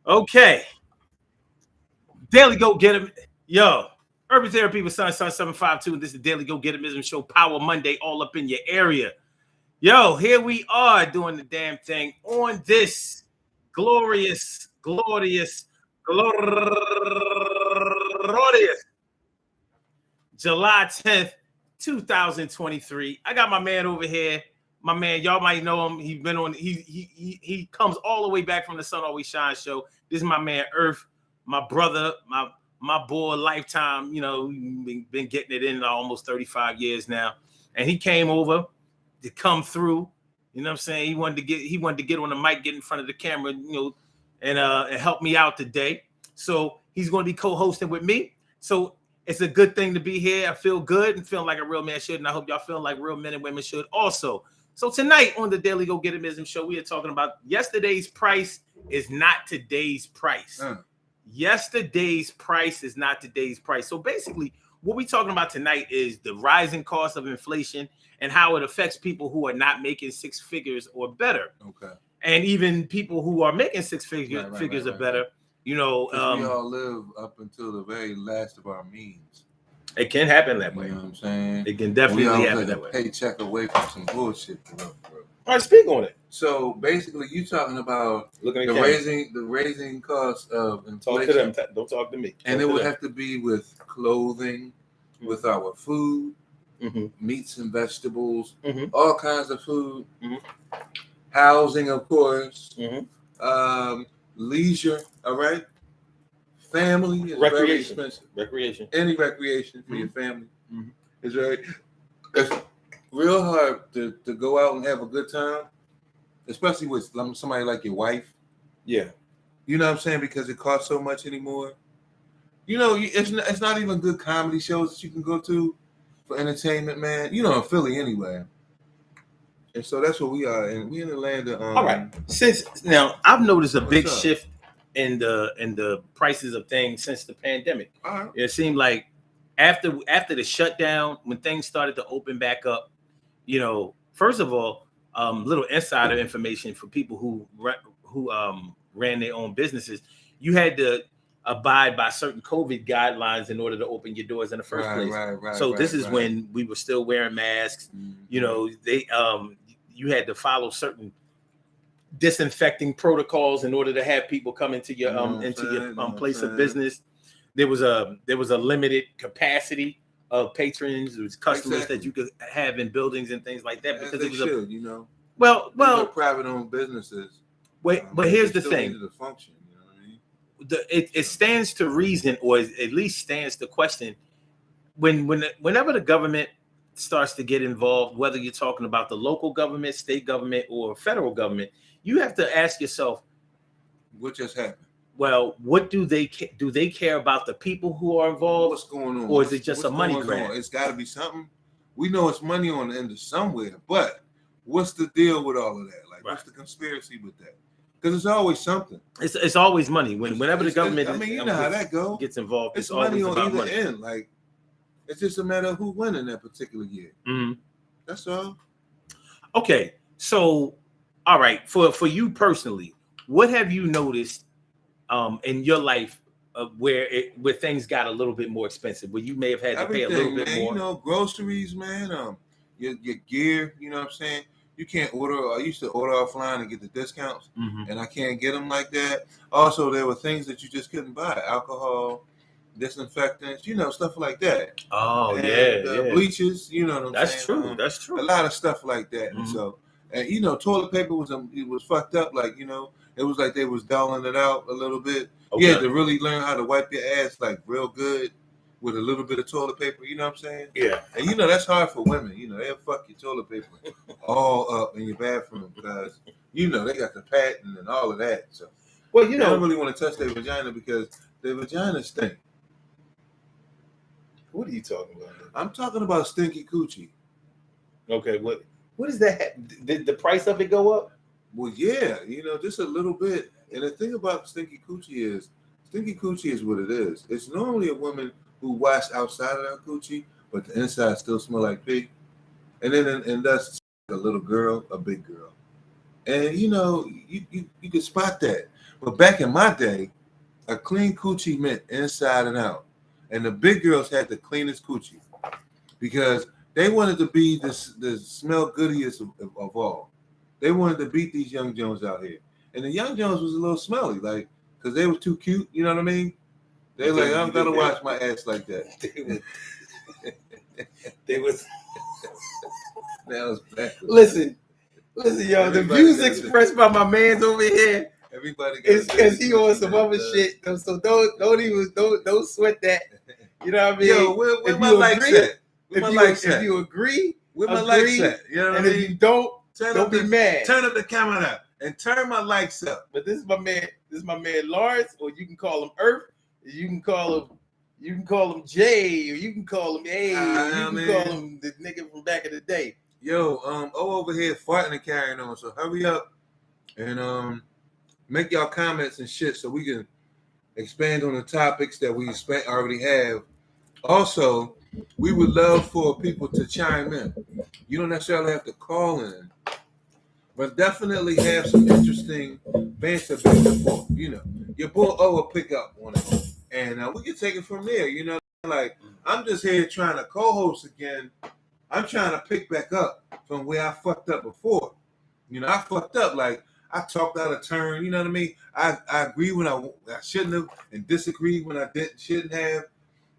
Okay. Daily Go Get 'em. Yo. Urban Therapy with Sun 752. This is the Daily Go Get 'em Show. Power Monday all up in your area. Yo, here we are doing the damn thing on this glorious July 10th, 2023. I got my man over here. My man, y'all might know him. He's been on, he comes all the way back from the Sun Always Shines show. This is my man Earth, my brother, my boy, lifetime. You know, been getting it in almost 35 years now. And he came over to come through. You know what I'm saying? He wanted to get on the mic, get in front of the camera, you know, and help me out today. So he's going to be co-hosting with me. So it's a good thing to be here. I feel good and feeling like a real man should, and I hope y'all feeling like real men and women should also. So tonight on the Daily Go Get 'em show, we are talking about yesterday's price is not today's price. Yesterday's price is not today's price. So basically, what we're talking about tonight is the rising cost of inflation and how it affects people who are not making six figures or better. Okay. And even people who are making six figures or better. You know, we all live up until the very last of our means. It can happen that way. You know what I'm saying? It can definitely happen that way. Paycheck away from some bullshit, bro. All right, speak on it. So basically, you talking about the raising cost of inflation. Talk to them. Don't talk to me. And it would have to be with clothing, with our food, meats and vegetables, all kinds of food, housing, of course, leisure. All right, family is very expensive. Any recreation for your family is very. It's real hard to go out and have a good time, especially with somebody like your wife. Yeah, you know what I'm saying, because it costs so much anymore. You know, it's not even good comedy shows that you can go to for entertainment, man. You know, in Philly anyway. And so that's what we are, and we in the land of. All right. Since now, I've noticed a big shift in the prices of things since the pandemic. It seemed like after the shutdown, when things started to open back up, you know, first of all, little insider information for people who ran their own businesses, you had to abide by certain COVID guidelines in order to open your doors in the first place. So this is when we were still wearing masks. You know, you had to follow certain disinfecting protocols in order to have people come into your place of business. There was a limited capacity of patrons, it was customers that you could have in buildings and things like that, because it was you know. Well, private owned businesses. But here's the thing. To function, you know what I mean? It stands to reason, or at least stands to question, whenever the government starts to get involved, whether you're talking about the local government, state government, or federal government, you have to ask yourself, what just happened? Well, what do they care about the people who are involved? What's going on? Or is it just a money grab? It's got to be something. We know it's money on the end of somewhere, but what's the deal with all of that? Like, what's the conspiracy with that? Because it's always something. It's always money. Whenever the government, you know how that goes. Gets involved. It's money on either end. Like, it's just a matter of who won in that particular year. That's all. Okay, so all right, for you personally, what have you noticed in your life where things got a little bit more expensive, where you may have had to pay a little bit more? You know, groceries, man. Your gear. You know what I'm saying? You can't order. I used to order offline and get the discounts, and I can't get them like that. Also, there were things that you just couldn't buy: alcohol, disinfectants, you know, stuff like that. Oh, and, yeah. Bleaches, you know what I'm saying? That's true. A lot of stuff like that. And so, and you know, toilet paper was fucked up. Like, you know, it was like they was doling it out a little bit. Okay. You had to really learn how to wipe your ass like real good with a little bit of toilet paper. You know what I'm saying? Yeah. And you know that's hard for women. You know, they'll fuck your toilet paper all up in your bathroom because you know they got the patent and all of that. So, well, you know, I don't really want to touch their vagina because their vagina stink. What are you talking about? I'm talking about stinky coochie. Okay, what is that? Did the price of it go up? Well, yeah, you know, just a little bit. And the thing about stinky coochie is what it is. It's normally a woman who washed outside of that coochie, but the inside still smell like pig. And then and that's a little girl, a big girl. And you know, you can spot that. But back in my day, a clean coochie meant inside and out. And the big girls had the cleanest coochie because they wanted to be the smell goodiest of all. They wanted to beat these young Jones out here. And the young Jones was a little smelly, like, because they were too cute, you know what I mean? They like, I'm gonna watch my ass like that. They was That was backwards. Listen, y'all. The views expressed by my man's over here. Everybody is because he on some other shit. So don't sweat that. You know what I mean? Yo, where my likes at? If you agree, where my likes at? You know what I mean? If you don't be mad. Turn up the camera up and turn my likes up. But this is my man. This is my man Lawrence, or you can call him Earth. You can call him Jay, or you can call him A. You can call him the nigga from back in the day. Yo, over here farting and carrying on. So hurry up and make y'all comments and shit so we can expand on the topics that we already have. Also, we would love for people to chime in. You don't necessarily have to call in, but definitely have some interesting banter back and forth. You know, your boy O will pick up on it, and we can take it from there. You know, like I'm just here trying to co-host again. I'm trying to pick back up from where I fucked up before. You know, I fucked up like I talked out of turn. You know what I mean? I agree when I shouldn't have, and disagree when I shouldn't have.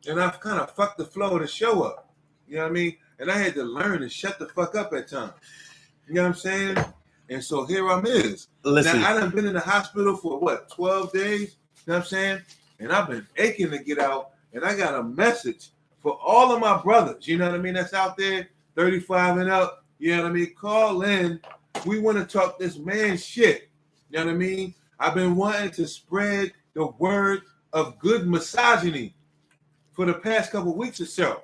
And I've kind of fucked the flow of the show up. You know what I mean? And I had to learn to shut the fuck up at times. You know what I'm saying? And so here I'm is. Listen. Now, I done been in the hospital for, 12 days? You know what I'm saying? And I've been aching to get out. And I got a message for all of my brothers, you know what I mean, that's out there, 35 and up. You know what I mean? Call in. We want to talk this man shit. You know what I mean? I've been wanting to spread the word of good misogyny for the past couple weeks or so.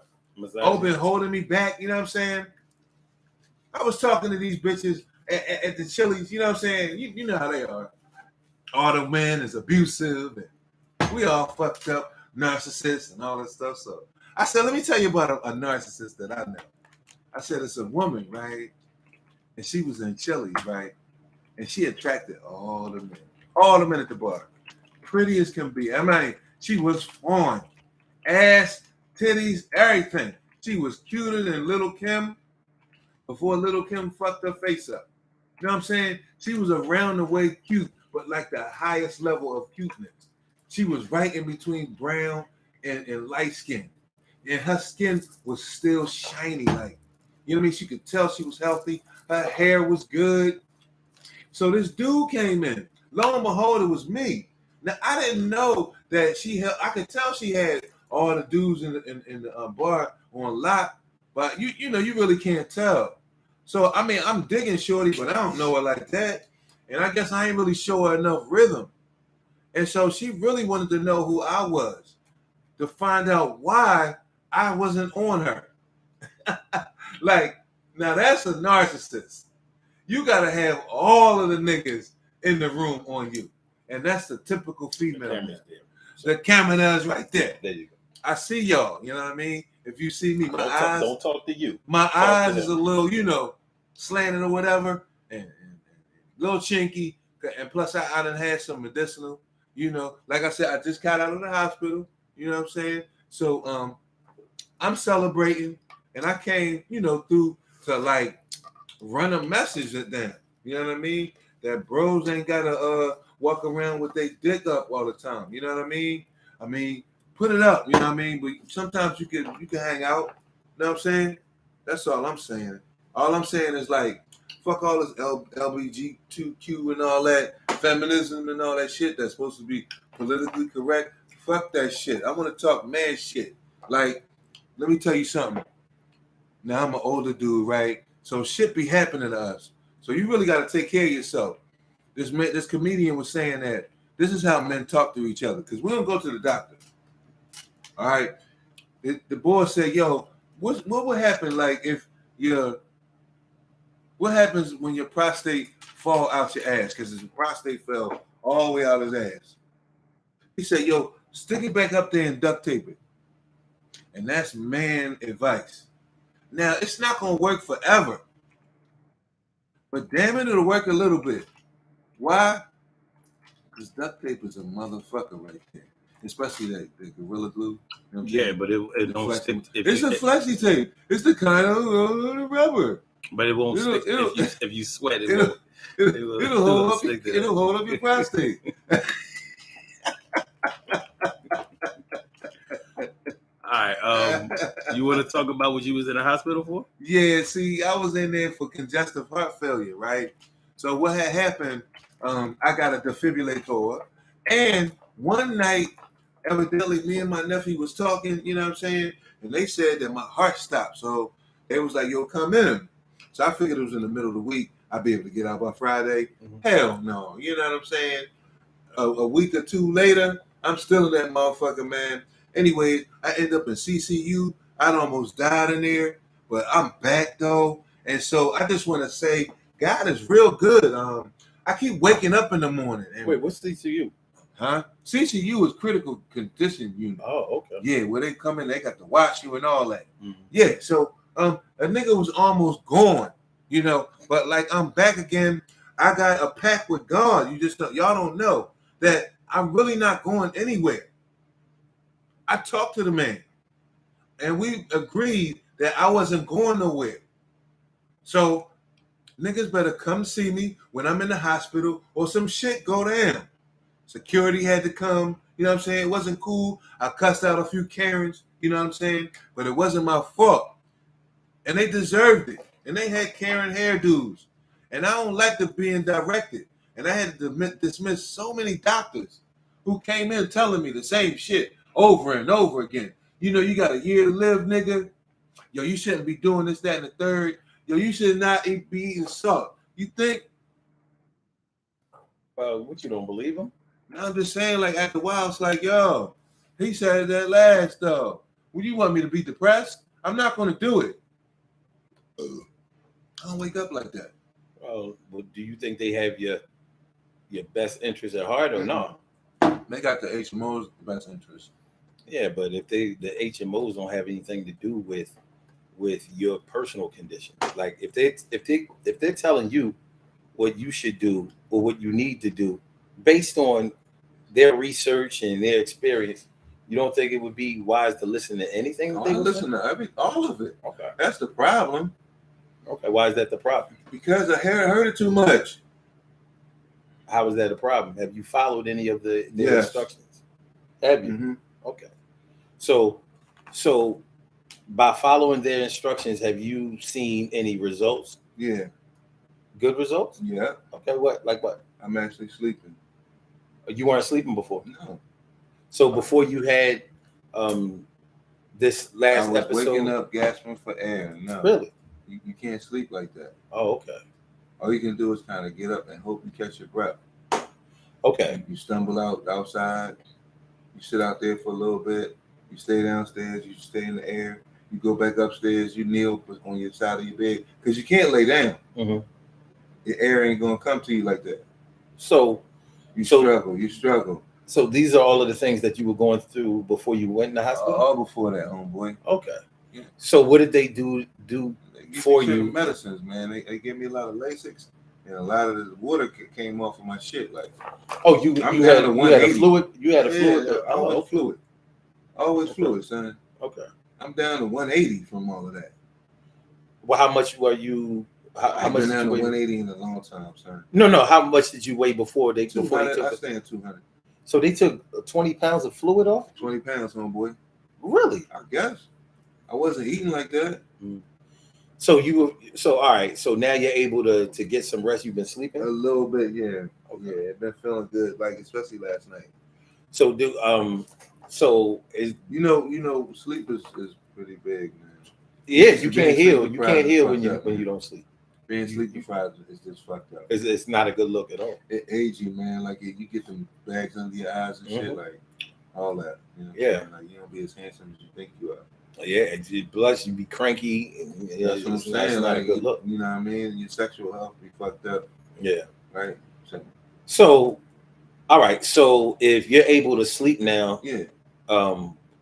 Oh, been holding me back, you know what I'm saying? I was talking to these bitches at the Chili's, you know what I'm saying? You know how they are. All the men is abusive, and we all fucked up, narcissists and all that stuff. So I said, let me tell you about a narcissist that I know. I said, it's a woman, right? And she was in Chili's, right? And she attracted all the men at the bar. Pretty as can be. I mean, she was fine. Ass, titties, everything. She was cuter than Little Kim before Little Kim fucked her face up. You know what I'm saying? She was around the way cute, but like the highest level of cuteness. She was right in between brown and light skin. And her skin was still shiny, like, you know what I mean? She could tell she was healthy. Her hair was good. So this dude came in. Lo and behold, it was me. Now, I didn't know that I could tell she had all the dudes in the bar on lock, but you know, you really can't tell. So, I mean, I'm digging shorty, but I don't know her like that. And I guess I ain't really show her enough rhythm. And so she really wanted to know who I was to find out why I wasn't on her. Like, now that's a narcissist. You got to have all of the niggas in the room on you. And that's the typical female. The camera is right there. There you go. I see y'all, you know what I mean? If you see me, don't talk to you. My eyes is a little, you know, slanted or whatever, and a little chinky. And plus, I done had some medicinal, you know. Like I said, I just got out of the hospital, you know what I'm saying? So I'm celebrating, and I came, you know, through to like run a message at them. You know what I mean? That bros ain't gotta walk around with their dick up all the time. You know what I mean? I mean, put it up. You know what I mean? But sometimes you can hang out. You know what I'm saying? That's all I'm saying. All I'm saying is like, fuck all this LBGTQ and all that feminism and all that shit that's supposed to be politically correct. Fuck that shit. I want to talk man shit. Like, let me tell you something. Now I'm an older dude, right? So shit be happening to us. So you really got to take care of yourself. This comedian was saying that this is how men talk to each other because we don't go to the doctor. All right. The boy said, "Yo, what would happen like if what happens when your prostate fall out your ass because his prostate fell all the way out his ass?" He said, "Yo, stick it back up there and duct tape it." And that's man advice. Now, it's not going to work forever. But damn it, it'll work a little bit. Why? Because duct tape is a motherfucker right there. Especially that the Gorilla Glue. You know what I'm Yeah, saying? but it don't stick. It's a flexi tape. It's the kind of rubber. But it won't stick if you sweat. It'll hold up. It'll hold up your prostate. All right. You want to talk about what you was in the hospital for? Yeah. See, I was in there for congestive heart failure, right? So what had happened? I got a defibrillator, and one night, evidently, me and my nephew was talking. You know what I'm saying? And they said that my heart stopped. So they was like, "Yo, come in." So I figured it was in the middle of the week. I'd be able to get out by Friday. Mm-hmm. Hell no. You know what I'm saying? A week or two later, I'm still in that motherfucker, man. Anyway, I end up in CCU. I'd almost died in there, but I'm back though. And so I just want to say, God is real good. I keep waking up in the morning. And, wait, what's CCU? Huh? CCU is critical condition unit. Oh, okay. Yeah, where they come in, they got to watch you and all that. Mm-hmm. Yeah, so a nigga was almost gone, you know, but like I'm back again. I got a pact with God. Y'all don't know that I'm really not going anywhere. I talked to the man, and we agreed that I wasn't going nowhere. So niggas better come see me when I'm in the hospital or some shit go down. Security had to come, you know what I'm saying? It wasn't cool. I cussed out a few Karens, you know what I'm saying? But it wasn't my fault. And they deserved it. And they had Karen hairdos. And I don't like to being directed. And I had to dismiss so many doctors who came in telling me the same shit over and over again. You know, you got a year to live, nigga. Yo, you shouldn't be doing this, that, and the third. Yo, you should not be eating salt. You think? What, you don't believe him? I'm just saying, like, after a while, it's like, yo, he said that last, though. Would you want me to be depressed? I'm not going to do it. I don't wake up like that. Well, do you think they have your best interest at heart or not? They got the HMO's best interest. Yeah, but if the HMOs don't have anything to do with your personal condition, like if they're telling you what you should do or what you need to do based on their research and their experience, you don't think it would be wise to listen to anything? I listen to all of it. Okay, that's the problem. Okay, why is that the problem? Because I heard it too much. How is that a problem? Have you followed any of the instructions? Have you? Mm-hmm. Okay. So by following their instructions, have you seen any results? Yeah. Good results? Yeah. Okay, what? Like what? I'm actually sleeping. You weren't sleeping before? No. So before you had this last episode? I was waking up gasping for air. No. Really? You can't sleep like that. Oh, okay. All you can do is kind of get up and hope you catch your breath. Okay. You stumble outside. You sit out there for a little bit. You stay downstairs. You stay in the air. You go back upstairs. You kneel on your side of your bed because you can't lay down. Mm-hmm. The air ain't gonna come to you like that. So you struggle. So these are all of the things that you were going through before you went in the hospital? All before that, homeboy. Okay. Yeah. So what did they do for you? Medicines, man. They gave me a lot of Lasix, and a lot of the water came off of my shit. Like, oh, you had a fluid. You had a fluid. Fluid. Always fluid, son. Okay. I'm down to 180 from all of that. Well, how much were you? How much been down to 180 in a long time, son. No. How much did you weigh before they took? I stay at 200. So they took 20 pounds of fluid off? 20 pounds, homeboy. Really? I guess. I wasn't eating like that. Mm. So all right. So now you're able to get some rest. You've been sleeping? A little bit, yeah. Okay. Yeah, I've been feeling good, like especially last night. So sleep is pretty big, man. Yeah, you can't heal. You can't heal when you don't sleep. Being sleep deprived is just fucked up. It's not a good look at all. It aids you, man. Like you get them bags under your eyes and shit, like all that. You know? Yeah. Like you don't be as handsome as you think you are. Yeah, plus you be cranky. And, that's what I'm saying. That's not a good look. You know what I mean? Your sexual health be fucked up. Yeah. Right. So, all right. So if you're able to sleep now, yeah.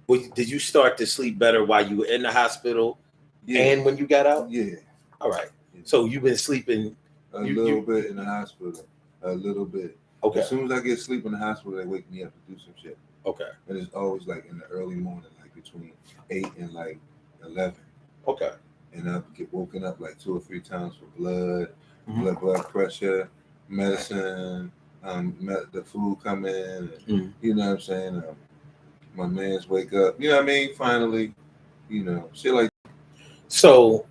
Did you start to sleep better while you were in the hospital? Yeah. And when you got out? Yeah. All right. So you've been sleeping a little bit in the hospital. A little bit. Okay. As soon as I get sleep in the hospital, they wake me up to do some shit. Okay. But it's always like in the early morning, like between 8 and like 11. Okay. And I get woken up like 2 or 3 times for blood pressure, medicine, the food coming, and, you know what I'm saying? My man's wake up, you know what I mean? Finally, you know, shit like. So,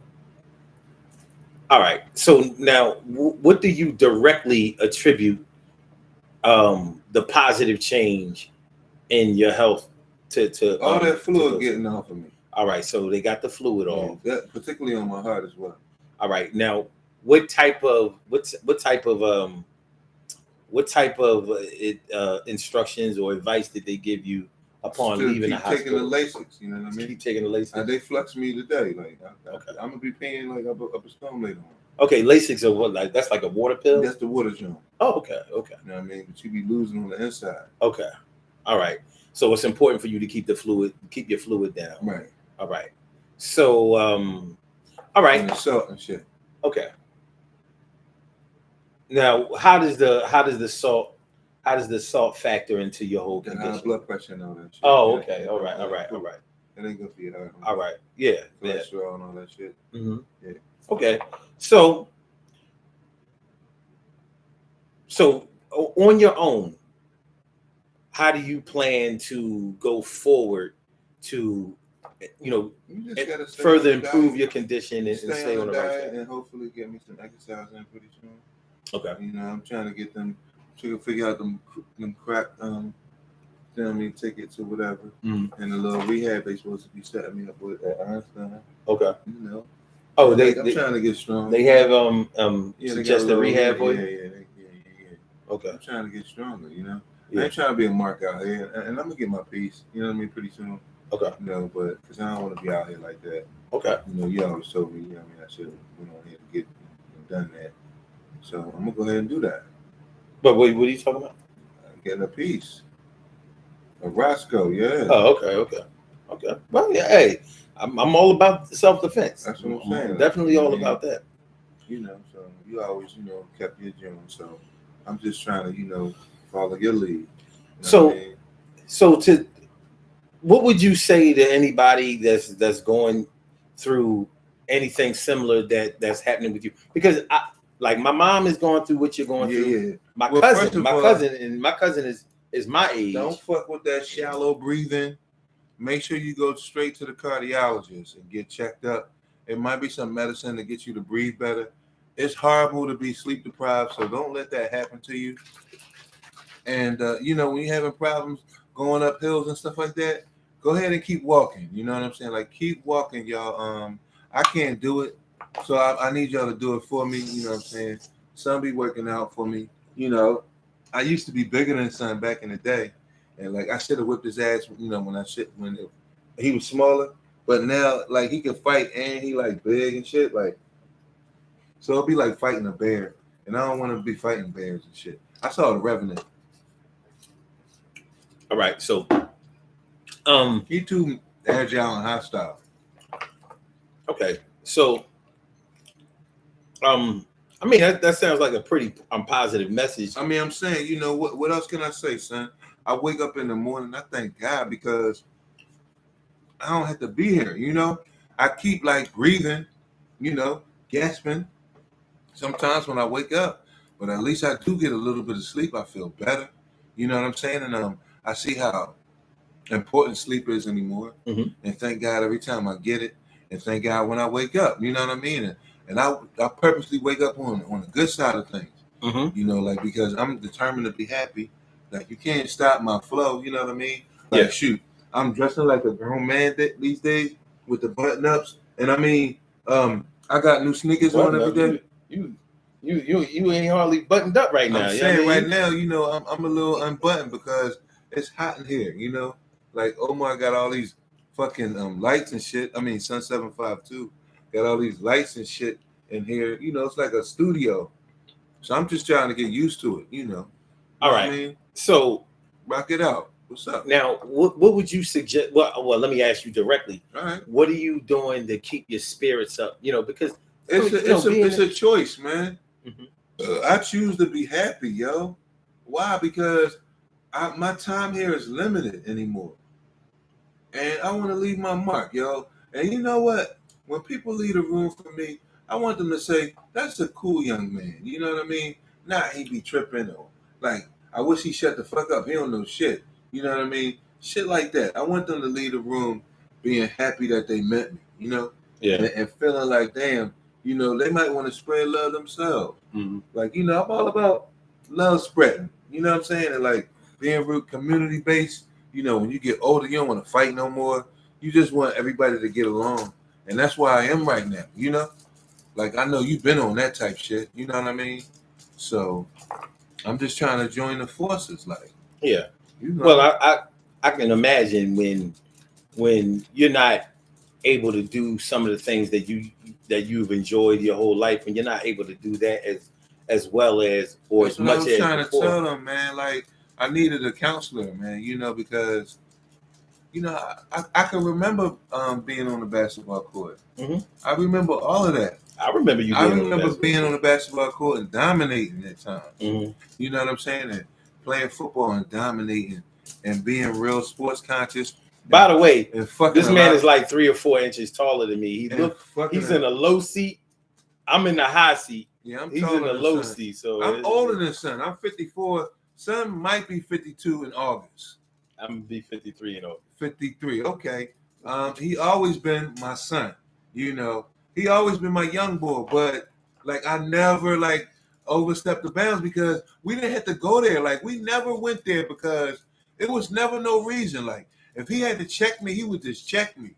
all right. So now, what do you directly attribute the positive change in your health to all that fluid getting off of me? All right. So they got the fluid off. That, particularly on my heart as well. All right. Now, what type of instructions or advice did they give you upon leaving the hospital? Taking the Lasix, you know what I mean? Keep taking the Lasix. They flux me today. Like, I'm gonna be paying like up a storm later on. Okay, Lasix are what? Like that's like a water pill. That's the water jump. Oh, okay. Okay. You know what I mean? But you be losing on the inside. Okay. All right. So it's important for you to keep your fluid down. Right. All right. So all right. And the salt and shit. Okay. Now, how does the salt factor into your whole condition? High blood pressure and all that shit. Oh, okay. All right. It ain't good for your heart. All right. Yeah. Cholesterol and all that shit. Mm-hmm. Yeah. Okay. So on your own, how do you plan to go forward to, you just further improve your condition and stay on the right track? And hopefully get me some exercise in pretty soon. Okay. You know, I'm trying to get them to figure out them crack you know what I mean, tickets or whatever. And the little rehab they supposed to be setting me up with at Einstein. Okay. You know. Oh, I'm trying to get strong. They have suggested rehab for you? Yeah. Okay. I'm trying to get stronger, you know. Yeah. I ain't trying to be a mark out here, and I'm gonna get my piece. You know what I mean, pretty soon. Okay. You know, but because I don't want to be out here like that. Okay. You know, you always told me, you know, what I mean, I should have went on here to get done that. So I'm gonna go ahead and do that. But what are you talking about? Getting a piece. A Roscoe, yeah. Oh, okay. Well, yeah. Hey, I'm all about self-defense. That's what I'm saying. I'm definitely all about that. You know, so you always, kept your June. So I'm just trying to, follow your lead. You know what I mean? So what would you say to anybody that's going through anything similar that's happening with you? Because my mom is going through what you're going through. Yeah. My cousin is my age. Don't fuck with that shallow breathing. Make sure you go straight to the cardiologist and get checked up. It might be some medicine to get you to breathe better. It's horrible to be sleep deprived, so don't let that happen to you. And when you're having problems going up hills and stuff like that, go ahead and keep walking. You know what I'm saying? Like, keep walking, y'all. I can't do it, so I need y'all to do it for me. You know what I'm saying? Son be working out for me. I used to be bigger than son back in the day, and like I should have whipped his ass. When he was smaller, but now like he can fight and he like big and shit. Like, so it'll be like fighting a bear, and I don't want to be fighting bears and shit. I saw The Revenant. All right, so he too agile and hostile. Okay, so I mean that sounds like a pretty positive message. I mean, I'm saying, what else can I say, son? I wake up in the morning, I thank God because I don't have to be here. I keep like breathing, gasping sometimes when I wake up, but at least I do get a little bit of sleep. I feel better. You know what I'm saying? And I see how important sleep is anymore. Mm-hmm. And thank God every time I get it. And thank God when I wake up. You know what I mean? And I purposely wake up on the good side of things. Mm-hmm. Because I'm determined to be happy. Like, you can't stop my flow. You know what I mean? Like, shoot, I'm dressing like a grown man these days with the button ups. And I mean, I got new sneakers on every day. You ain't hardly buttoned up right now. I'm saying right now, I'm a little unbuttoned because it's hot in here. Like Omar got all these fucking lights and shit. I mean, Sun 752 got all these lights and shit in here. It's like a studio. So I'm just trying to get used to it. All right. I mean, so rock it out. What's up? Now, what would you suggest? Well, let me ask you directly. All right. What are you doing to keep your spirits up? Because it's a choice, man. Mm-hmm. I choose to be happy, yo. Why? Because my time here is limited anymore. And I want to leave my mark, yo. And you know what? When people leave the room for me, I want them to say, that's a cool young man. You know what I mean? Not he be tripping or like, I wish he shut the fuck up. He don't know shit. You know what I mean? Shit like that. I want them to leave the room being happy that they met me, you know? Yeah. And feeling like, damn, you know, they might want to spread love themselves. Mm-hmm. Like, you know, I'm all about love spreading. You know what I'm saying? And like being real community based. You know, when you get older, you don't want to fight no more. You just want everybody to get along. And that's where I am right now, you know? Like, I know you've been on that type shit, you know what I mean? So, I'm just trying to join the forces, like. Yeah. You know. Well, I can imagine when you're not able to do some of the things that you've enjoyed your whole life, and you're not able to do that as well as or that's as much as before. I was trying to tell them, man, like, I needed a counselor, man, you know, because, you know, I can remember being on the basketball court. Mm-hmm. I remember all of that. I remember you. I remember being on the basketball court and dominating at times. Mm-hmm. You know what I'm saying? And playing football and dominating and being real sports conscious. By the way, this man is like 3 or 4 inches taller than me. He's in a low seat. I'm in the high seat. Yeah, he's in the low seat. So I'm older than son. I'm 54. Son might be 52 in August. I'm gonna be 53 in August. 53. Okay. He always been my son. You know, he always been my young boy. But like, I never like overstepped the bounds because we didn't have to go there. Like, we never went there because it was never no reason. Like, if he had to check me, he would just check me.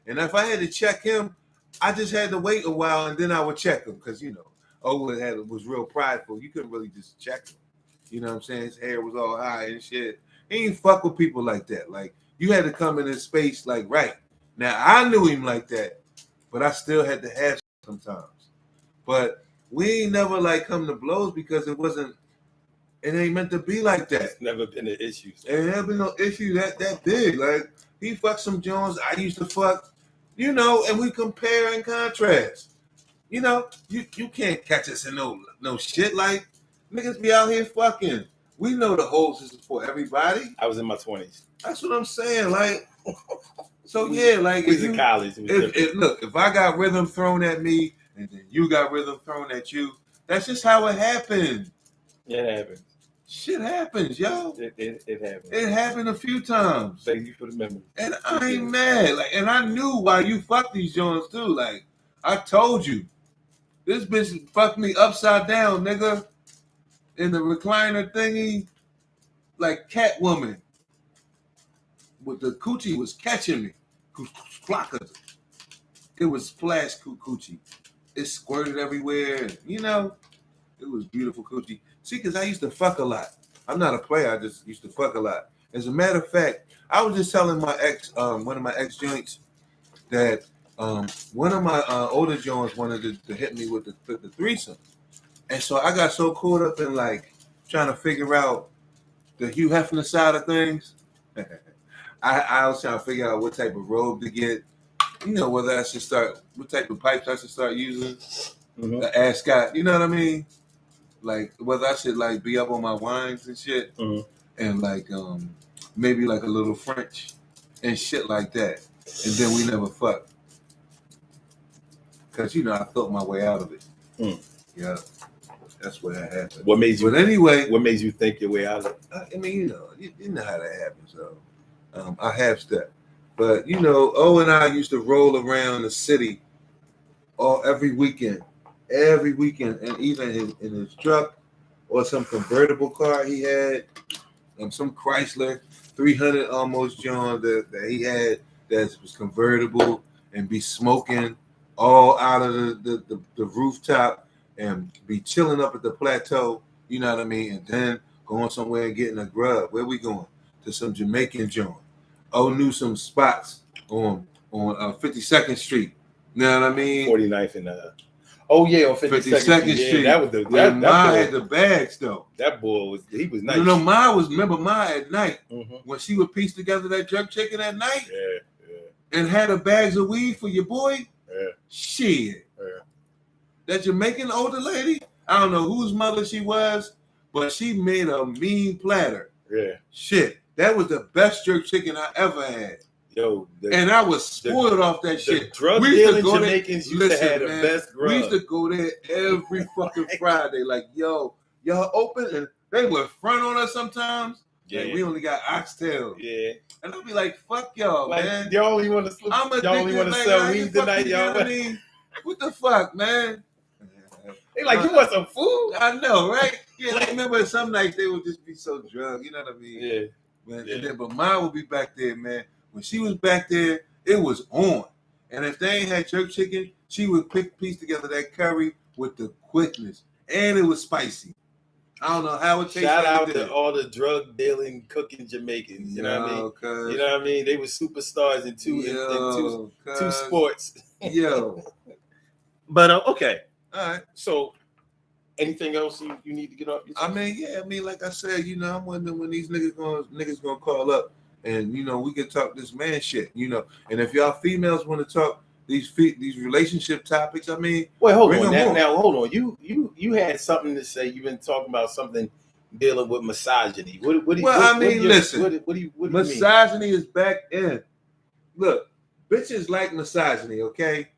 And if I had to check him, I just had to wait a while and then I would check him because, you know, Owen was real prideful. You couldn't really just check him. You know what I'm saying? His hair was all high and shit. He ain't fuck with people like that. Like, you had to come in his space like right. Now, I knew him like that, but I still had to have sometimes. But we ain't never like come to blows because it ain't meant to be like that. It's never been an issue. There never been no issue that big. Like, he fucked some Jones, I used to fuck, you know, and we compare and contrast. You know, you can't catch us in no shit. Like, niggas be out here fucking. We know the whole system for everybody. I was in my 20s. That's what I'm saying. Like, so yeah, like we was in college. If I got rhythm thrown at me and then you got rhythm thrown at you, that's just how it happened. It happens. Shit happens, yo. It happens. It happened a few times. Thank you for the memory. And I ain't mad. Like, and I knew why you fucked these Jones too. Like, I told you. This bitch fucked me upside down, nigga. In the recliner thingy, like Catwoman. With the coochie was catching me. It was splash coochie. It squirted everywhere. You know, it was beautiful coochie. See, because I used to fuck a lot. I'm not a player. I just used to fuck a lot. As a matter of fact, I was just telling my ex, one of my ex joints, that one of my older joints wanted to hit me with the threesome. And so I got so caught up in like trying to figure out the Hugh Hefner side of things. I was trying to figure out what type of robe to get. You know, what type of pipes I should start using. Mm-hmm. The ascot, you know what I mean? Like whether I should like be up on my wines and shit, mm-hmm. and like maybe like a little French and shit like that. And then we never fucked. Cause you know I thought my way out of it. Mm. Yeah. That's what that happened. What made you? But anyway, what made you think your way out of it? I mean, you know how that happens. So, I have stepped, but you know, O and I used to roll around the city every weekend, and even in his truck or some convertible car he had, some Chrysler 300 almost John that he had that was convertible, and be smoking all out of the rooftop. And be chilling up at the plateau, you know what I mean? And then going somewhere and getting a grub. Where we going? To some Jamaican joint. Oh, knew some spots on 52nd Street. You know what I mean? 49th and oh yeah, on 52nd Street. Yeah, that was that Ma had the bags though. That boy was nice. You know, remember Ma at night, mm-hmm. when she would piece together that jerk chicken at night? Yeah. And had her bags of weed for your boy? Yeah. Shit. Yeah. That Jamaican older lady, I don't know whose mother she was, but she made a mean platter. Yeah. Shit, that was the best jerk chicken I ever had. Yo, and I was spoiled off that shit. Drug We used to dealing go Jamaicans there. used to have the Man, best grub. we used to go there every fucking Friday. Like, yo, y'all open, and they would front on us sometimes. Yeah. Like, we only got oxtail. Yeah. And I'll be like, fuck y'all, like, man. Y'all only want to slip. Y'all only want to sell weed tonight, y'all. You know what I mean? What the fuck, man? They like, you want some food? I know, right? Yeah, like, remember some nights they would just be so drunk, you know what I mean? Yeah. Man, and then, but mine would be back there, man. When she was back there, it was on. And if they ain't had jerk chicken, she would piece together that curry with the quickness. And it was spicy. I don't know how it tastes. Shout out to all the drug dealing cooking Jamaicans. You know what I mean? You know what I mean? They were superstars in two sports. Yo. But okay. All right. So anything else you need to get up? I mean, like I said, you know, I'm wondering when these niggas gonna call up and, you know, we can talk this man shit, you know. And if y'all females want to talk these relationship topics, I mean, wait, hold on. Now, hold on. You had something to say. You've been talking about something dealing with misogyny. Listen. What do you mean? Misogyny is back in. Look, bitches like misogyny, okay?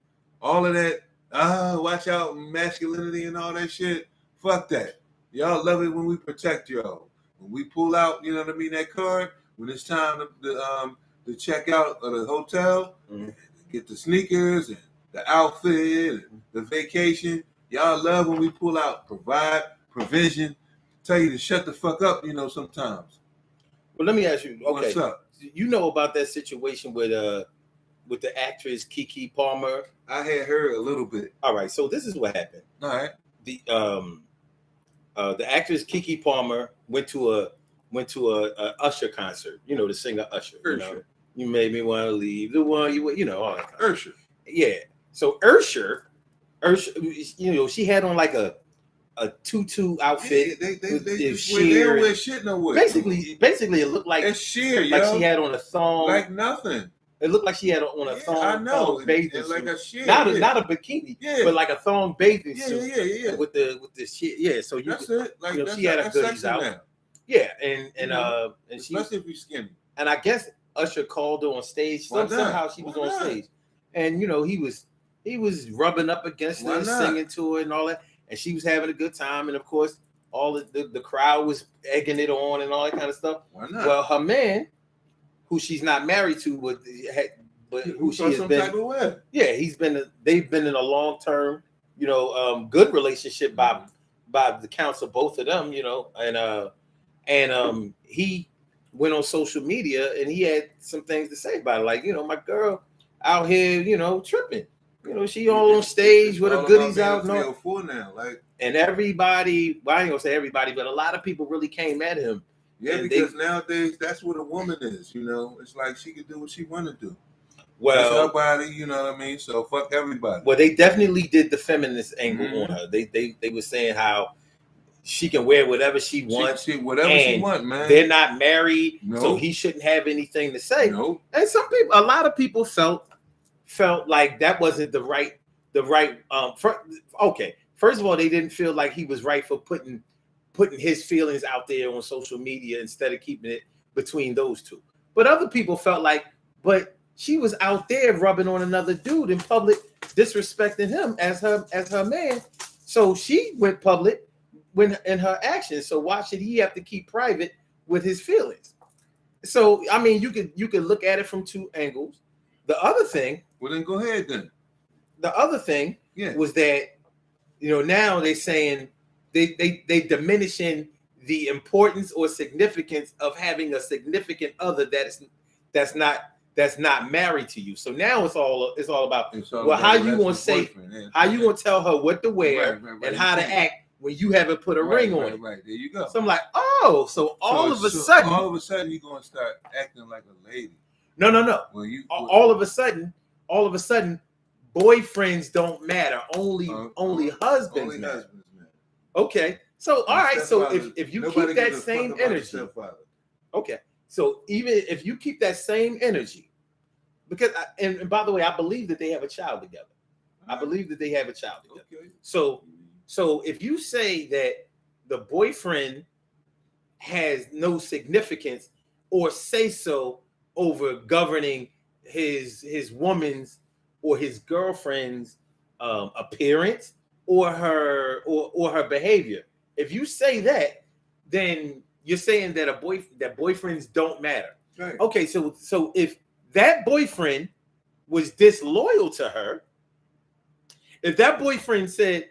All of that, watch out, masculinity and all that shit. Fuck that. Y'all love it when we protect y'all. When we pull out, you know what I mean, that card, when it's time to check out of the hotel, get the sneakers and the outfit and the vacation. Y'all love when we pull out, provide, provision, tell you to shut the fuck up, you know, sometimes. Well, let me ask you, okay. What's up? You know about that situation with the actress Keke Palmer? I had heard a little bit. All right, so this is what happened. All right. The actress Keke Palmer went to a Usher concert. You know, the singer Usher. You know, you made me want to leave the one you know, all that. Usher. Yeah. So Usher, you know, she had on like a tutu outfit. Yeah, they don't wear shit no way. Basically, it looked like it's sheer, like she had on a thong, like nothing. It looked like she had on a thong. I know, bathing like suit. a sheer, not a bikini, but like a thong bathing suit. Yeah. With the shit, yeah. So that's it. Like, you know, she had her goodies out. Now. Yeah, and especially if you're skinny. And I guess Usher called her on stage. Somehow she was on stage, and you know he was rubbing up against her, singing to her, and all that. And she was having a good time, and of course, all the crowd was egging it on and all that kind of stuff. Why not? Well, her man, who she's not married to, but who she has been, type of way. Yeah, they've been in a long term, you know, good relationship by the counts of both of them, you know, and he went on social media and he had some things to say about it, like, you know, my girl out here, you know, tripping. You know, she all on stage with her goodies out. Now, like, and everybody, well, I ain't gonna say everybody, but a lot of people really came at him. Yeah, because nowadays that's what a woman is. You know, it's like she can do what she want to do. Well, that's her body, you know what I mean. So fuck everybody. Well, they definitely did the feminist angle on her. They were saying how she can wear whatever she wants, whatever she wants, man. They're not married, so he shouldn't have anything to say. Nope. And a lot of people felt like that wasn't the right. Okay, first of all, they didn't feel like he was right for putting his feelings out there on social media instead of keeping it between those two. But other people felt like, but she was out there rubbing on another dude in public, disrespecting him as her man. So she went public in her actions. So why should he have to keep private with his feelings? So I mean, you could look at it from two angles. The other thing. Well, then go ahead then. The other thing was that, you know, now they're saying they diminishing the importance or significance of having a significant other that's not married to you. So now it's all about how you gonna say, how you gonna tell her what to wear and how to act when you haven't put a ring on it. Right, there you go. So I'm like, so all of a sudden you're gonna start acting like a lady. No. Well, all of a sudden, boyfriends don't matter. Only husbands matter. Okay. So all right. So if you keep that same energy, okay. So even if you keep that same energy, because and by the way, I believe that they have a child together. I believe that they have a child together. Okay. So if you say the boyfriend has no significance or say so over governing his woman's or his girlfriend's appearance or her behavior. If you say that, then you're saying that that boyfriends don't matter. Right. Okay, so if that boyfriend was disloyal to her, if that boyfriend said,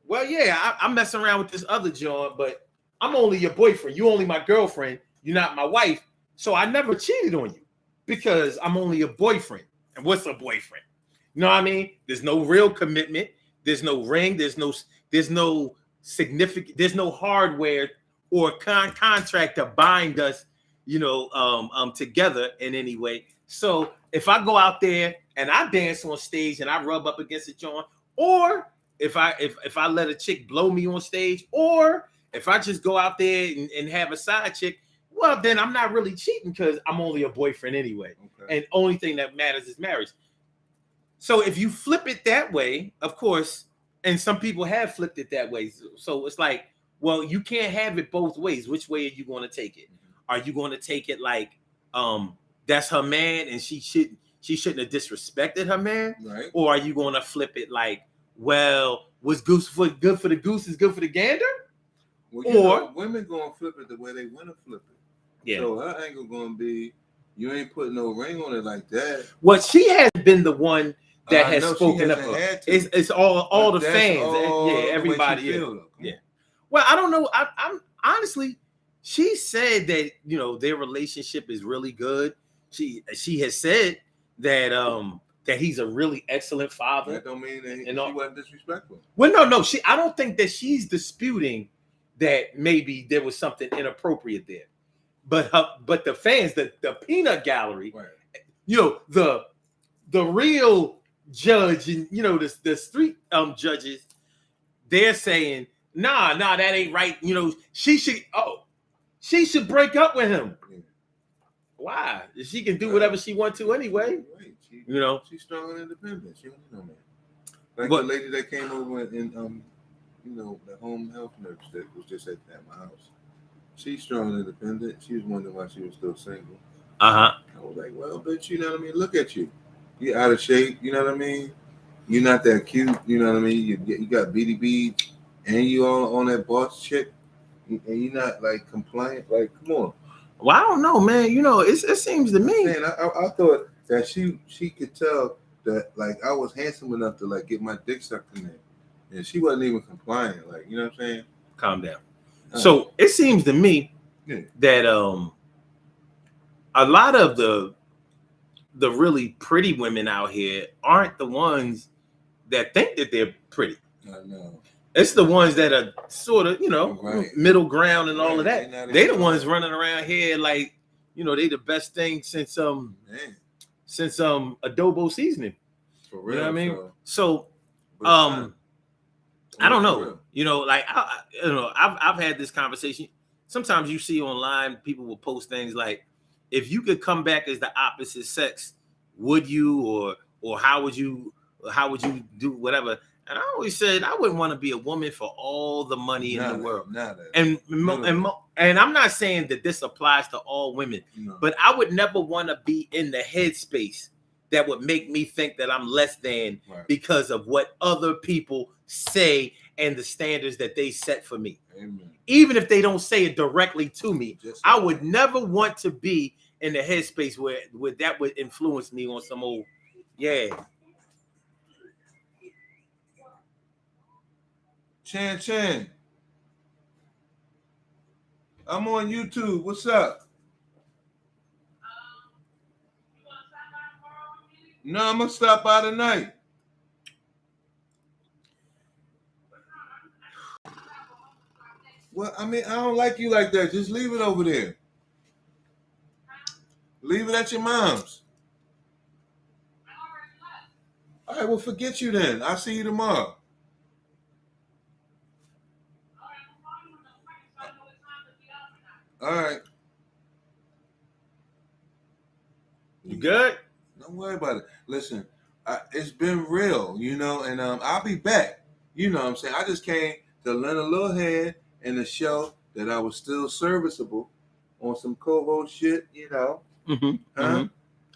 well, yeah, I'm messing around with this other John, but I'm only your boyfriend. You only my girlfriend. You're not my wife. So I never cheated on you because I'm only a boyfriend. And what's a boyfriend? You know what I mean? There's no real commitment. There's no ring. There's no significant. There's no hardware or contract to bind us, together in any way. So if I go out there and I dance on stage and I rub up against a John, or if I let a chick blow me on stage, or if I just go out there and have a side chick, well, then I'm not really cheating because I'm only a boyfriend anyway. Okay. And only thing that matters is marriage. So if you flip it that way, of course, and some people have flipped it that way. So it's like, well, you can't have it both ways. Which way are you going to take it? Are you going to take it like that's her man and she shouldn't have disrespected her man? Right. Or are you going to flip it like, well, what's good for the goose is good for the gander? Well, women gonna flip it the way they want to flip it. Yeah. So her angle gonna be, you ain't putting no ring on it like that. Well, she has been the one that has spoken up. It's all the fans. Everybody. Yeah. Well, I don't know. I'm honestly, she said that their relationship is really good. She has said that that he's a really excellent father. That don't mean that she wasn't disrespectful. Well, no. I don't think that she's disputing that maybe there was something inappropriate there. But the fans, the peanut gallery, right. The real judge and the street judges, they're saying, nah, that ain't right. She should break up with him. Yeah. Why? She can do whatever she wants to anyway. Right. She's strong and independent. She don't need no man. Like the lady that came over and the home health nurse that was just at my house. She's strong and independent. She was wondering why she was still single. I was like, well, bitch, you know what I mean? Look at you. You're out of shape. You know what I mean? You're not that cute. You know what I mean? You got beady, and you on that boss chick, and you're not like compliant. Like, come on. Well, I don't know, man. It seems to me. Man, I thought that she could tell that like I was handsome enough to like get my dick sucked in there. And she wasn't even compliant, like, you know what I'm saying? Calm down. So it seems to me that a lot of the really pretty women out here aren't the ones that think that they're pretty. I know. It's the ones that are sort of, middle ground and all of that. They the ones running around here like, they the best thing since adobo seasoning. For real. You know what I mean? So I don't know. I've had this conversation. Sometimes you see online people will post things like, if you could come back as the opposite sex, would you or how would you do whatever? And I always said I wouldn't want to be a woman for all the money in the world. And I'm not saying that this applies to all women, but I would never want to be in the headspace that would make me think that I'm less than because of what other people say and the standards that they set for me. Amen. Even if they don't say it directly to me, I would never want to be in the headspace where that would influence me on some old, Chan. I'm on YouTube. What's up? No, I'm gonna stop by tonight. Well, I mean, I don't like you like that. Just leave it over there. Leave it at your mom's. All right, well, forget you then. I'll see you tomorrow. All right. You good? Don't worry about it. Listen, it's been real, and I'll be back. You know what I'm saying? I just came to lend a little hand in the show that I was still serviceable on some co-host shit, you know. Mm-hmm. Huh? Mm-hmm.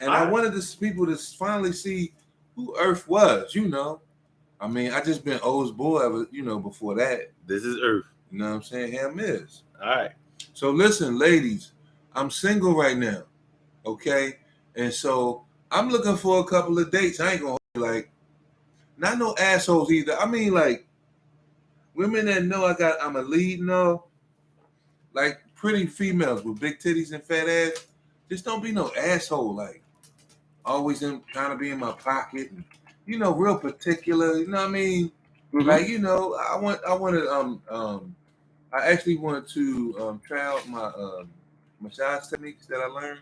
And I wanted people to finally see who Earth was, you know. I mean, I just been O's boy ever, you know, before that. This is Earth. You know what I'm saying? Him is. All right. So listen, ladies, I'm single right now. Okay? And so I'm looking for a couple of dates. I ain't gonna like not no assholes either. I mean like women that know I'm a lead and all, like pretty females with big titties and fat ass. Just don't be no asshole like always trying to be in my pocket and you know, real particular, you know what I mean? Mm-hmm. Like, you know, I actually wanted to try out my massage techniques that I learned.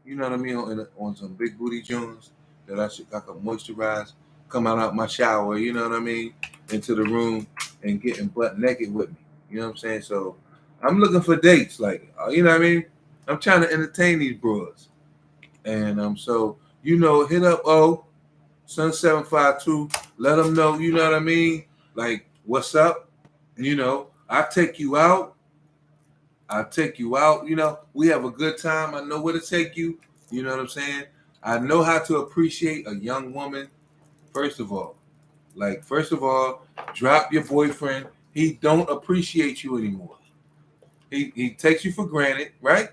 You know what I mean on some big booty joints that I could moisturize, come out my shower. You know what I mean, into the room and getting butt naked with me. You know what I'm saying? So I'm looking for dates, like you know what I mean. I'm trying to entertain these broads, and so you know, hit up Sun 752. Let them know. You know what I mean? Like what's up? You know, I take you out. I'll take you out. You know, we have a good time. I know where to take you. You know what I'm saying? I know how to appreciate a young woman. First of all, drop your boyfriend. He don't appreciate you anymore. He takes you for granted, right?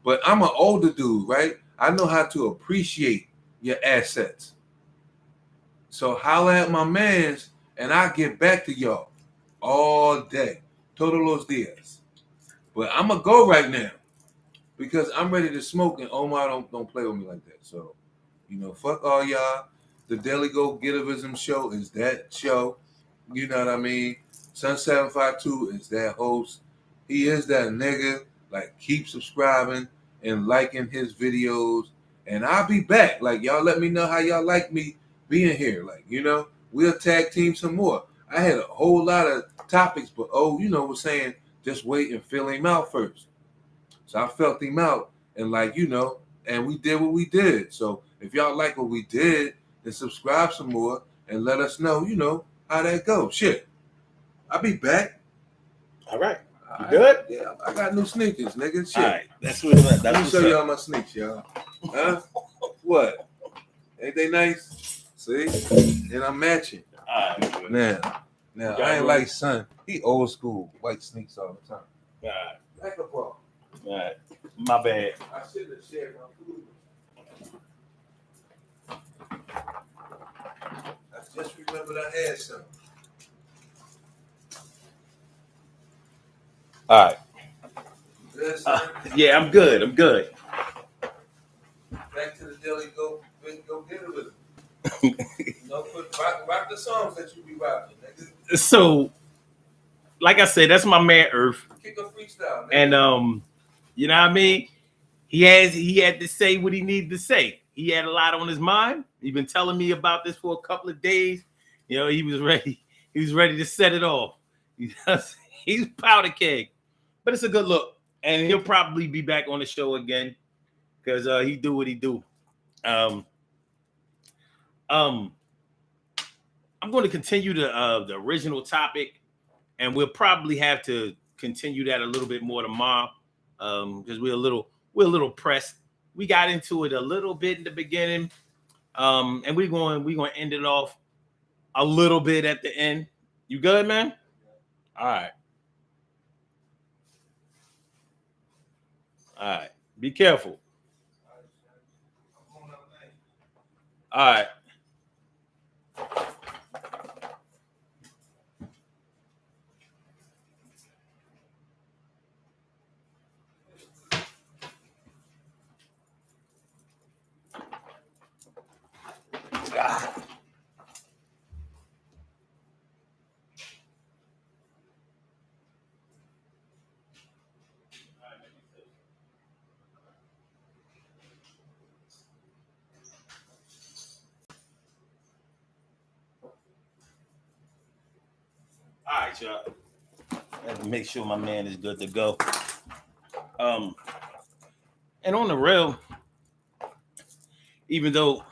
But I'm an older dude, right? I know how to appreciate your assets. So holla at my mans, and I get back to y'all all day. Todos los días. But I'm gonna go right now because I'm ready to smoke, and Omar don't play with me like that. So, you know, fuck all y'all. The Daily Go Getivism show is that show. You know what I mean? Sun 752 is that host. He is that nigga. Like, keep subscribing and liking his videos. And I'll be back. Like, y'all let me know how y'all like me being here. Like, you know, we'll tag team some more. I had a whole lot of topics, but you know, was saying just wait and fill him out first. So I felt him out and like, you know, and we did what we did. So if y'all like what we did, then subscribe some more and let us know, you know, how that goes. Shit. I'll be back. All right. You good? Yeah, I got new sneakers, nigga. Shit. All right. That's what it is. Let me show y'all my sneaks, y'all. Huh? What? Ain't they nice? See? And I'm matching. All right. Now I ain't like son. He old school, white sneaks all the time. All right. Back up off. All right. My bad. I shouldn't have shared my food. I just remembered I had some. All right. Yes, Yeah, I'm good. I'm good. Back to the Daily Go get it with it. You know, rock the songs that you be rocking, nigga. So, like I said, that's my man Earth. Kick a freestyle, nigga. And you know what I mean? He had to say what he needed to say. He had a lot on his mind. He's been telling me about this for a couple of days. You know, he was ready. He was ready to set it off. He's powder keg. But it's a good look. And he'll probably be back on the show again because he do what he do. I'm going to continue the original topic, and we'll probably have to continue that a little bit more tomorrow because we're a little pressed. We got into it a little bit in the beginning, and we're going to end it off a little bit at the end. You good, man? All right. All right. Be careful. All right. All right, y'all. I have to make sure my man is good to go. And on the real, even though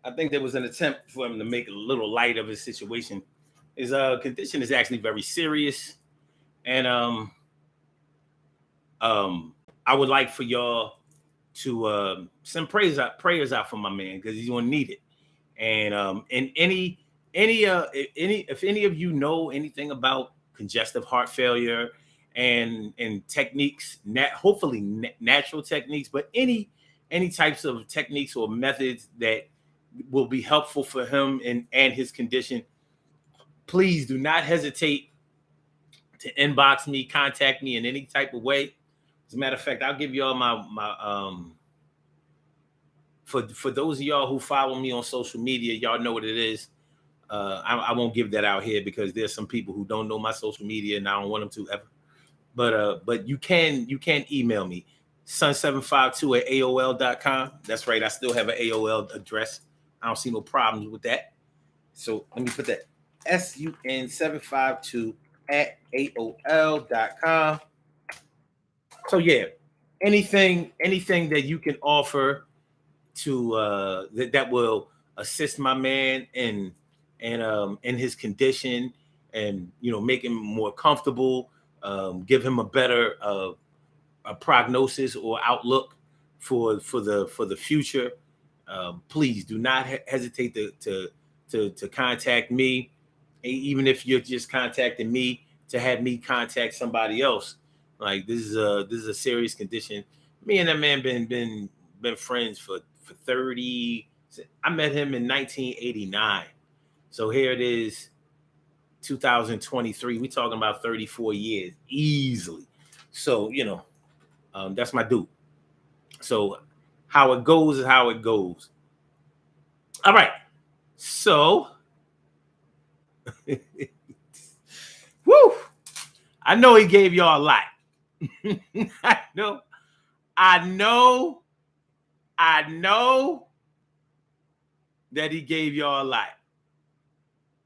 I think there was an attempt for him to make a little light of his situation, his condition is actually very serious. And I would like for y'all to send prayers out for my man, because he's gonna need it. And if any of you know anything about congestive heart failure and techniques, hopefully natural techniques, but any types of techniques or methods that will be helpful for him and his condition, please do not hesitate to inbox me, contact me in any type of way. As a matter of fact, I'll give y'all my for those of y'all who follow me on social media, y'all know what it is. I won't give that out here because there's some people who don't know my social media, and I don't want them to ever. But you can email me, sun752 at AOL.com. That's right. I still have an AOL address. I don't see no problems with that. So let me put that sun752 at AOL.com. So yeah, anything that you can offer to that will assist my man in his condition, and make him more comfortable, give him a better a prognosis or outlook for the future. Please do not hesitate to contact me, even if you're just contacting me to have me contact somebody else. Like, this is a serious condition. Me and that man been friends for 30. I met him in 1989. So here it is, 2023. We talking about 34 years easily. So, that's my dude. So how it goes is how it goes. All right. So, woo! I know he gave y'all a lot. I know that he gave y'all a lot.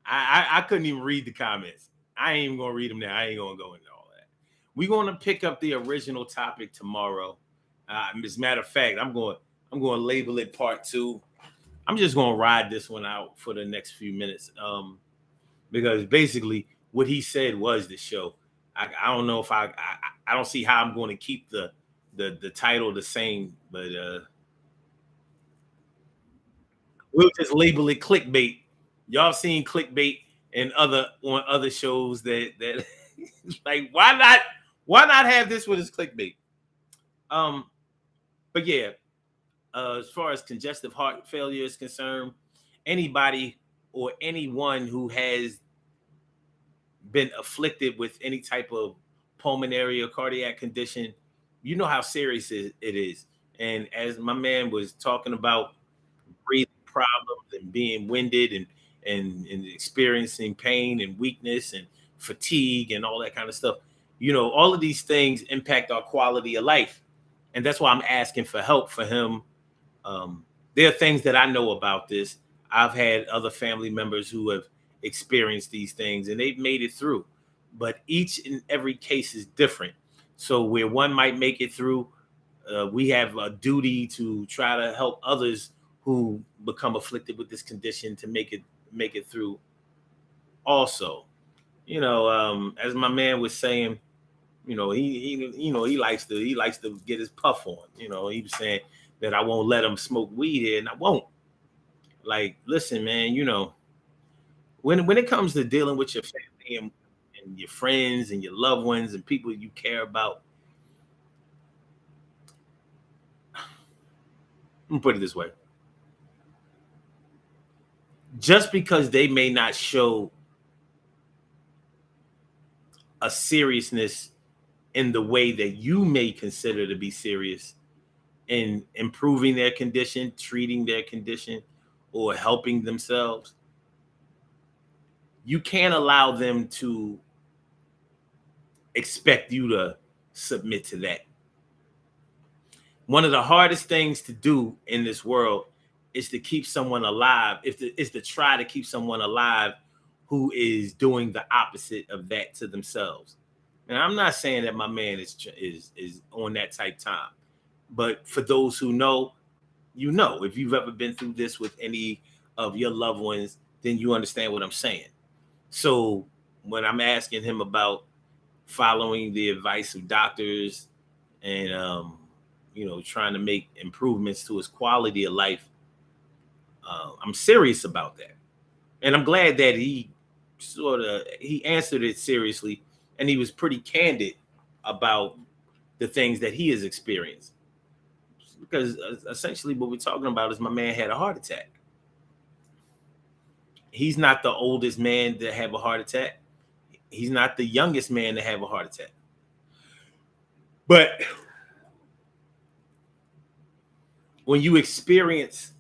I couldn't even read the comments. I ain't even gonna read them now. I ain't gonna go into all that. We're gonna pick up the original topic tomorrow. As a matter of fact, I'm going to label it part 2. I'm just gonna ride this one out for the next few minutes, because basically what he said was the show. I don't know if I don't see how I'm going to keep the title the same, but we'll just label it clickbait. Y'all seen clickbait on other shows that like, why not have this with his clickbait? But yeah, as far as congestive heart failure is concerned, anybody or anyone who has been afflicted with any type of pulmonary or cardiac condition, you know how serious it is. And as my man was talking about breathing problems and being winded and experiencing pain and weakness and fatigue and all that kind of stuff, all of these things impact our quality of life. And that's why I'm asking for help for him. There are things that I know about this. I've had other family members who have experienced these things and they've made it through, but each and every case is different. So where one might make it through, we have a duty to try to help others who become afflicted with this condition to make it through also. As my man was saying, he likes to get his puff on. He was saying that I won't let him smoke weed here, and I won't. Like, listen, man, when it comes to dealing with your family and your friends and your loved ones and people you care about, let me put it this way. Just because they may not show a seriousness in the way that you may consider to be serious in improving their condition, treating their condition, or helping themselves, you can't allow them to expect you to submit to that. One of the hardest things to do in this world is to keep someone alive, is to try to keep someone alive who is doing the opposite of that to themselves. And I'm not saying that my man is on that type time, but for those who know, if you've ever been through this with any of your loved ones, then you understand what I'm saying. So when I'm asking him about following the advice of doctors and trying to make improvements to his quality of life. I'm serious about that, and I'm glad that he answered it seriously, and he was pretty candid about the things that he has experienced. Because essentially what we're talking about is my man had a heart attack. He's not the oldest man to have a heart attack. He's not the youngest man to have a heart attack. But when you experience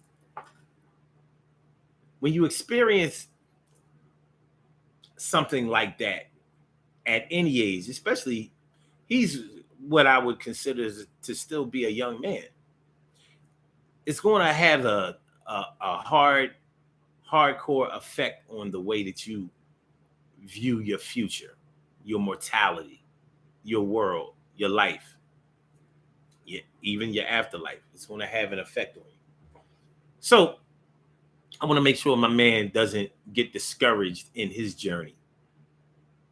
something like that at any age, especially he's what I would consider to still be a young man, it's going to have a hardcore effect on the way that you view your future, your mortality, your world, your life, even your afterlife. It's going to have an effect on you. So I want to make sure my man doesn't get discouraged in his journey.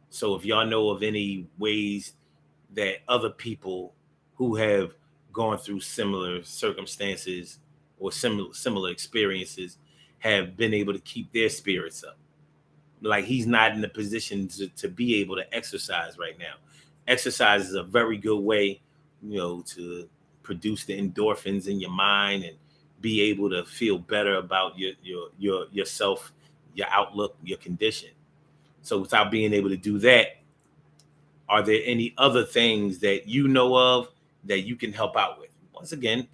So if y'all know of any ways that other people who have gone through similar circumstances or similar experiences have been able to keep their spirits up. Like he's not in a position to be able to exercise right now. Exercise is a very good way, to produce the endorphins in your mind and be able to feel better about yourself, your outlook, your condition. So without being able to do that, are there any other things that you know of that you can help out with? Once again,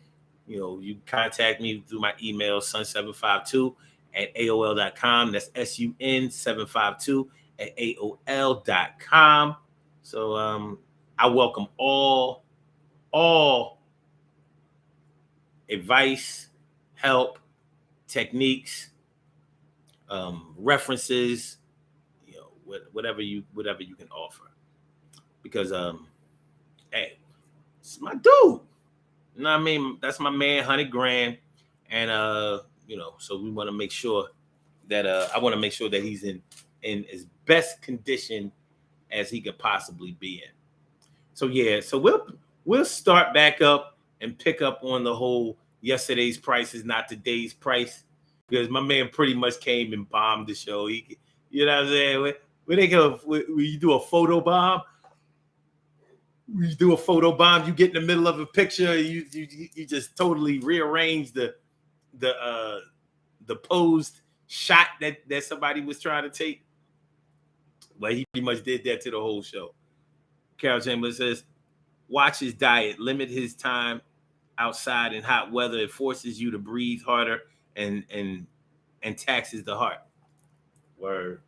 you contact me through my email, sun752@aol.com. That's sun752@aol.com. So I welcome all advice, help, techniques, references, whatever you can offer. Because hey, it's my dude. You know what I mean? That's my man, 100 grand. And so we want to make sure that I want to make sure that he's in as best condition as he could possibly be in. So yeah, so we'll start back up and pick up on the whole yesterday's price is not today's price, because my man pretty much came and bombed the show. He, you know what I'm saying? When you do a photo bomb, you get in the middle of a picture, you just totally rearrange the posed shot that somebody was trying to take. Well, he pretty much did that to the whole show. Carol Chambers says, watch his diet, limit his time outside in hot weather. It forces you to breathe harder and taxes the heart. Word.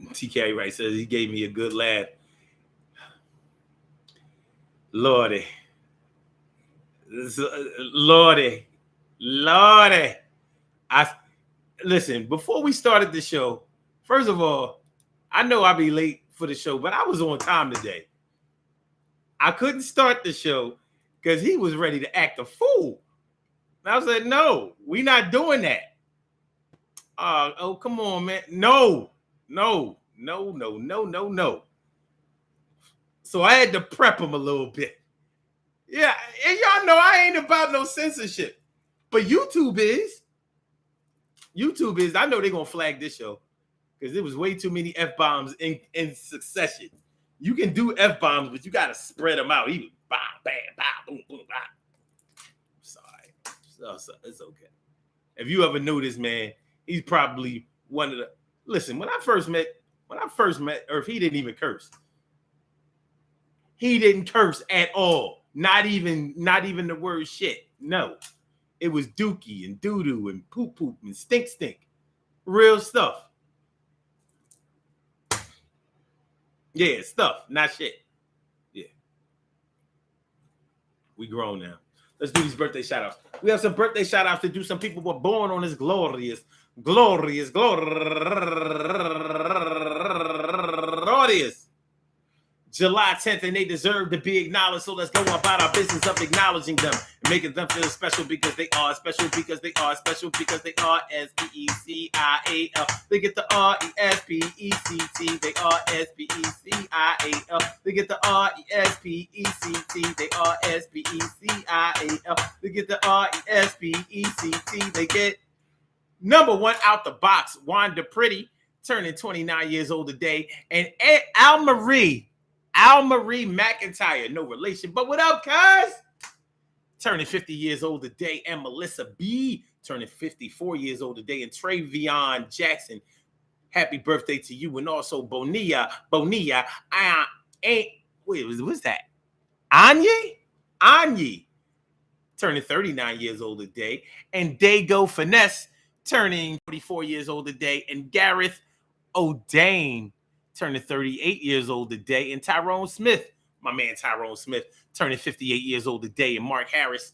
TK Wright says he gave me a good laugh. Lordy. Listen, before we started the show, first of all, I know I'll be late for the show, but I was on time today. I couldn't start the show because he was ready to act a fool. And I said, no, we're not doing that. Oh, come on, man. No. So I had to prep him a little bit. Yeah, and y'all know I ain't about no censorship. But YouTube is. I know they're going to flag this show because there was way too many F-bombs in succession. You can do F-bombs, but you got to spread them out. Even bam, bam, bam, boom, boom, bam. Sorry. So it's okay. If you ever knew this man, he's probably one of the... Listen, when I first met Earth, he didn't even curse. He didn't curse at all. Not even the word shit. No. It was dookie and doo-doo and poop and stink. Real stuff. Yeah, stuff, not shit. Yeah. We grown now. Let's do these birthday shout-outs. We have some birthday shout-outs to do. Some people were born on this glorious July 10th, and they deserve to be acknowledged. So let's go about our business of acknowledging them and making them feel special because they are special, because they are special, because they are S-P-E-C-I-A-L. They get the R-E-S-P-E-C-T. They are S-P-E-C-I-A-L. They get the R-E-S-P-E-C-T. They are S-P-E-C-I-A-L. They get the R-E-S-P-E-C-T. They get number one out the box, Wanda Pretty, turning 29 years old today, and Al Marie McIntyre, no relation, but what up, cuz? Turning 50 years old today, and Melissa B, turning 54 years old today, and Travion Jackson, happy birthday to you, and also Bonilla, what's that? Anye, turning 39 years old today, and Dago Finesse, turning 44 years old today, and Gareth O'Dane, turning 38 years old today, and Tyrone Smith, my man Tyrone Smith, turning 58 years old today, and Mark Harris,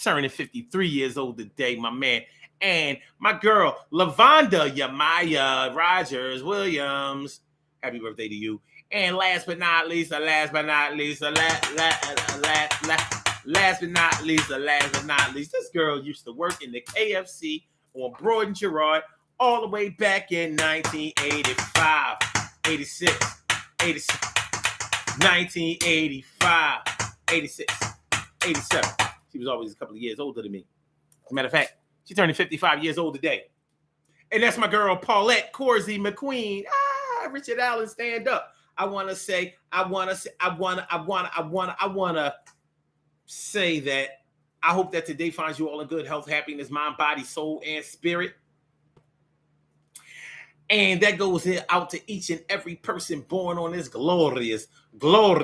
turning 53 years old today, my man, and my girl Lavonda Yamaya Rogers Williams, happy birthday to you. And last but not least, this girl used to work in the KFC on Broad and Girard all the way back in 1985, 86, 1985, 86, 87. She was always a couple of years older than me. As a matter of fact, she's turning 55 years old today. And that's my girl, Paulette Corsi McQueen. Richard Allen, stand up. I want to say that I hope that today finds you all in good health, happiness, mind, body, soul, and spirit. And that goes out to each and every person born on this glorious July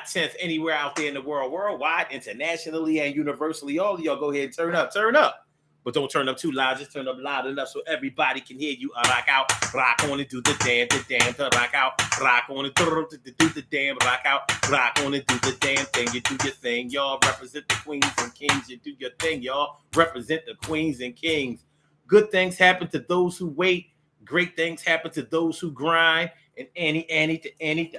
10th, anywhere out there in the world, worldwide, internationally, and universally. All of y'all go ahead and turn up. But don't turn up too loud. Just turn up loud enough so everybody can hear you. Rock out, rock on and do the damn, to rock out, rock on and do the damn, rock out, rock on and do the damn thing. You do your thing, y'all. Represent the queens and kings. You do your thing, y'all. Represent the queens and kings. Good things happen to those who wait. Great things happen to those who grind. And anything can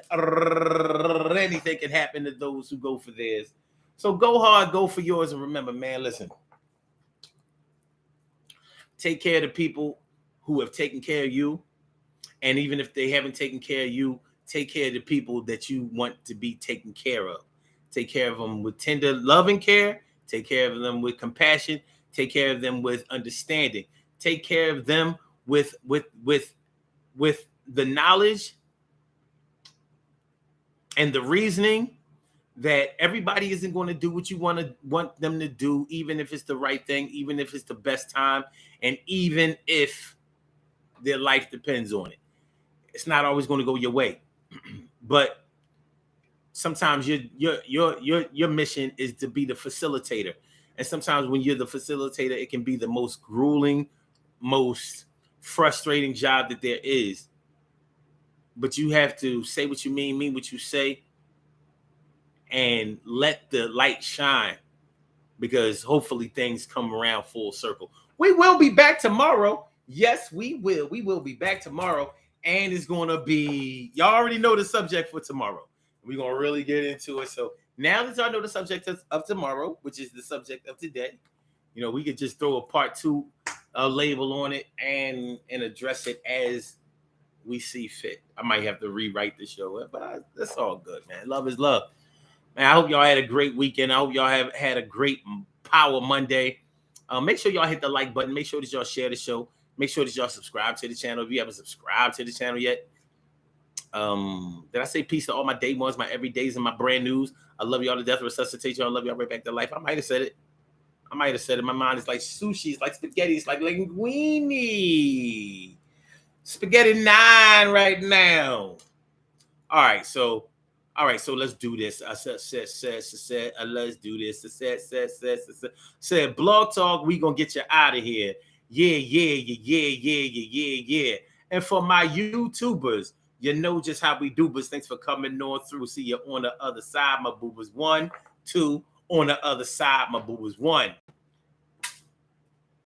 happen to those who go for theirs. So go hard, go for yours, and remember, man, listen. Take care of the people who have taken care of you. And even if they haven't taken care of you, take care of the people that you want to be taken care of. Take care of them with tender love and care. Take care of them with compassion. Take care of them with understanding. Take care of them with the knowledge and the reasoning that everybody isn't going to do what you want them to do, even if it's the right thing, even if it's the best time, and even if their life depends on it. It's not always going to go your way, but sometimes your mission is to be the facilitator, and sometimes when you're the facilitator, it can be the most grueling, most frustrating job that there is. But you have to say what you mean what you say, and let the light shine, because hopefully things come around full circle. We will be back tomorrow. Yes, we will. We will be back tomorrow, and it's going to be, y'all already know the subject for tomorrow. We're going to really get into it. So now that y'all know the subject of tomorrow, which is the subject of today, we could just throw a part 2 label on it and address it as we see fit. I might have to rewrite the show, but that's all good, man. Love is love. Man, I hope y'all had a great weekend. I hope y'all have had a great Power Monday. Make sure y'all hit the like button. Make sure that y'all share the show. Make sure that y'all subscribe to the channel if you haven't subscribed to the channel yet. Did I say peace to all my day ones, my everydays, and my brand news? I love y'all to death. Resuscitate y'all. I love y'all right back to life. I might have said it. My mind is like sushi. It's like spaghetti. It's like linguine. Spaghetti 9 right now. All right, so let's do this. I said, let's do this. I said, Blog Talk, we gonna get you out of here. Yeah. And for my YouTubers, you know just how we do, but thanks for coming on through. See you on the other side, my boobers. 1, 2, on the other side, my boobers. 1.